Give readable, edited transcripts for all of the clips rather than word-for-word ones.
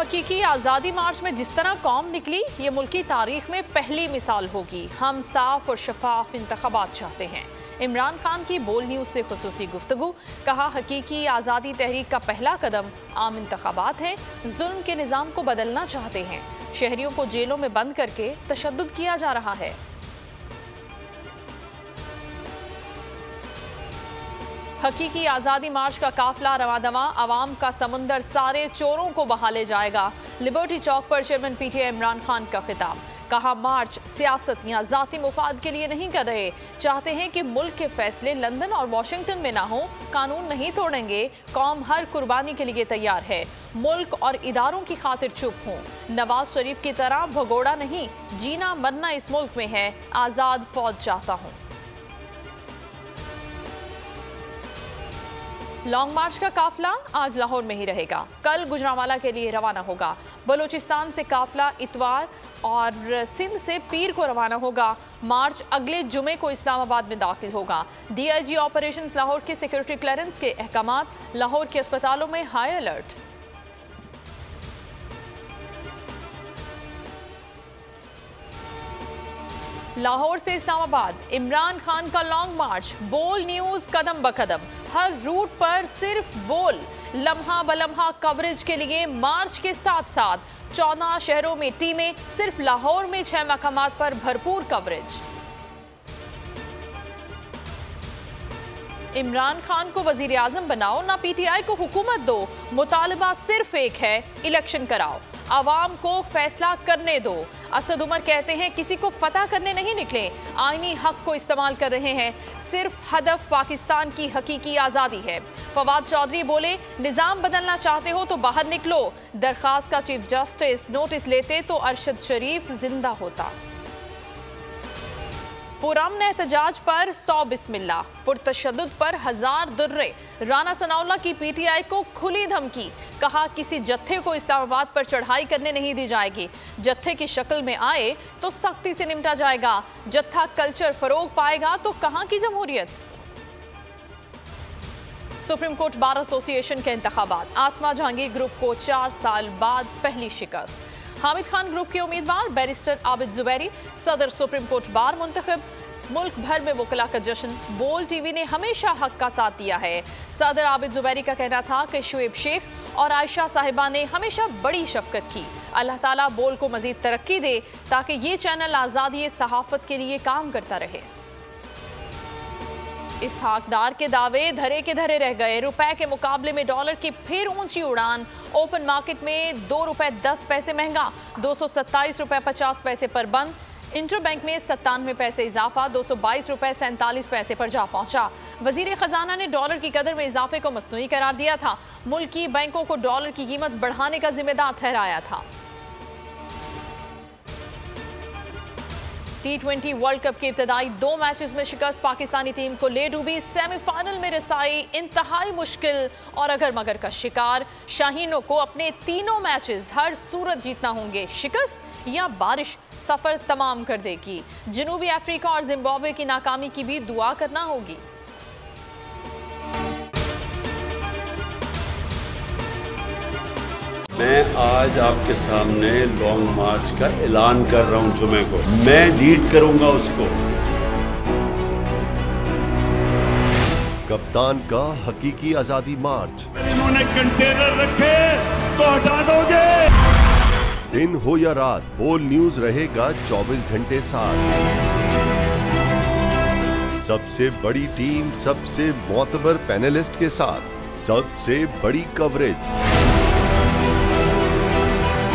हकीकी आज़ादी मार्च में जिस तरह कौम निकली, ये मुल्की तारीख में पहली मिसाल होगी। हम साफ और शफाफ इंतखाबात चाहते हैं। इमरान खान की बोल न्यूज़ से खुसूसी गुफ्तगू। कहा, हकीकी आज़ादी तहरीक का पहला कदम आम इंतखाबात है। जुल्म के निज़ाम को बदलना चाहते हैं। शहरियों को जेलों में बंद करके तशद्दुद किया जा रहा है। हकीकी आज़ादी मार्च का काफिला रवादवा, अवाम का समुंदर सारे चोरों को बहा ले जाएगा। लिबर्टी चौक पर चेयरमैन पीटीआई इमरान खान का खिताब। कहा, मार्च सियासत या जाती मुफाद के लिए नहीं कर रहे, चाहते हैं कि मुल्क के फैसले लंदन और वाशिंगटन में ना हो। कानून नहीं तोड़ेंगे, कौम हर कुर्बानी के लिए तैयार है। मुल्क और इदारों की खातिर चुप हूँ। नवाज शरीफ की तरह भगोड़ा नहीं, जीना मरना इस मुल्क में है। आज़ाद फौज चाहता हूँ। लॉन्ग मार्च का काफिला आज लाहौर में ही रहेगा। कल गुजरांवाला के लिए रवाना होगा। बलूचिस्तान से काफिला इतवार और सिंध से पीर को रवाना होगा। मार्च अगले जुमे को इस्लामाबाद में दाखिल होगा। डीआईजी ऑपरेशंस लाहौर के सिक्योरिटी क्लियरेंस के अहकामात। लाहौर के अस्पतालों में हाई अलर्ट। लाहौर से इस्लामाबाद इमरान खान का लॉन्ग मार्च। बोल न्यूज़ कदम ब कदम, हर रूट पर सिर्फ बोल। लम्हा बलम्हा कवरेज के लिए मार्च के साथ साथ 14 शहरों में टीमें। सिर्फ लाहौर में 6 मकामात पर भरपूर कवरेज। इमरान खान को वजीर आजम बनाओ, ना पीटीआई को हुकूमत दो। मुतालबा सिर्फ एक है, इलेक्शन कराओ, आवाम को फैसला करने दो। असद उमर कहते हैं, किसी को फतह करने नहीं निकले, आईनी हक को इस्तेमाल कर रहे हैं। सिर्फ हदफ पाकिस्तान की हकीकी आज़ादी है। फवाद चौधरी बोले, निज़ाम बदलना चाहते हो तो बाहर निकलो। दरखास्त का चीफ जस्टिस नोटिस लेते तो अरशद शरीफ जिंदा होता। पुरअमन एहतजाज पर 100 बिस्मिल्लाह, पुरतशद्दुद पर 1000 दुर्रे। राना सनाउल्लाह की पीटीआई को खुली धमकी। कहा, किसी जत्थे को इस्लामाबाद पर चढ़ाई करने नहीं दी जाएगी। जत्थे की शक्ल में आए तो सख्ती से निपटा जाएगा। जत्था कल्चर फरोग पाएगा तो कहां की जमहूरियत। सुप्रीम कोर्ट बार एसोसिएशन के इंतखाबात। आसमा जहांगीर ग्रुप को 4 साल बाद पहली शिकस्त। हामिद खान ग्रुप के उम्मीदवार बैरिस्टर आबिद जुबैरी सदर सुप्रीम कोर्ट बार मुंतखब। मुल्क भर में वकला का जश्न। बोल टीवी ने हमेशा हक का साथ दिया है। सदर आबिद जुबैरी का कहना था कि शुएब शेख और आयशा साहिबा ने हमेशा बड़ी शफकत की। अल्लाह ताला बोल को मजीद तरक्की दे ताकि ये चैनल आज़ादी सहाफत के लिए काम करता रहे। इस हकदार के दावे धरे के धरे रह गए। रुपए के मुकाबले में डॉलर की फिर ऊंची उड़ान। ओपन मार्केट में ₹2.10 महंगा, 227 रुपए 50 पैसे पर बंद। इंटरबैंक में 97 पैसे इजाफा, 222 रुपए 47 पैसे पर जा पहुंचा। वजीर खजाना ने डॉलर की कदर में इजाफे को मसनूई करार दिया था। मुल्की बैंकों को डॉलर की कीमत बढ़ाने का जिम्मेदार ठहराया था। T20 वर्ल्ड कप के इब्तदाई 2 मैचेस में शिकस्त पाकिस्तानी टीम को ले डूबी। सेमीफाइनल में रसाई इंतहाई मुश्किल और अगर मगर का शिकार। शाहीनों को अपने तीनों मैचेस हर सूरत जीतना होंगे। शिकस्त या बारिश सफर तमाम कर देगी। जनूबी अफ्रीका और जिम्बाब्वे की नाकामी की भी दुआ करना होगी। मैं आज आपके सामने लॉन्ग मार्च का ऐलान कर रहा हूं। जुमे को मैं लीड करूंगा उसको। कप्तान का हकीकी आजादी मार्च। इन्होंने कंटेनर रखे तो हटा दोगे। दिन हो या रात, बोल न्यूज रहेगा 24 घंटे साथ। सबसे बड़ी टीम, सबसे मोतबर पैनलिस्ट के साथ, सबसे बड़ी कवरेज।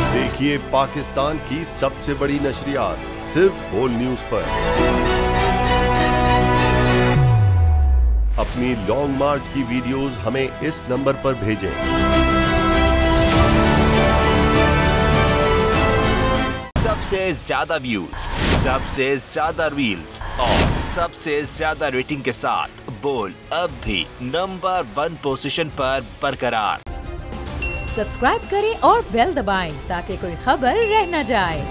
देखिए पाकिस्तान की सबसे बड़ी नशरियात सिर्फ बोल न्यूज पर। अपनी लॉन्ग मार्च की वीडियोस हमें इस नंबर पर भेजें। सबसे ज्यादा व्यूज, सबसे ज्यादा रील्स और सबसे ज्यादा रेटिंग के साथ बोल अब भी नंबर 1 पोजीशन पर बरकरार। सब्सक्राइब करें और बेल दबाएं ताकि कोई खबर रह न जाए।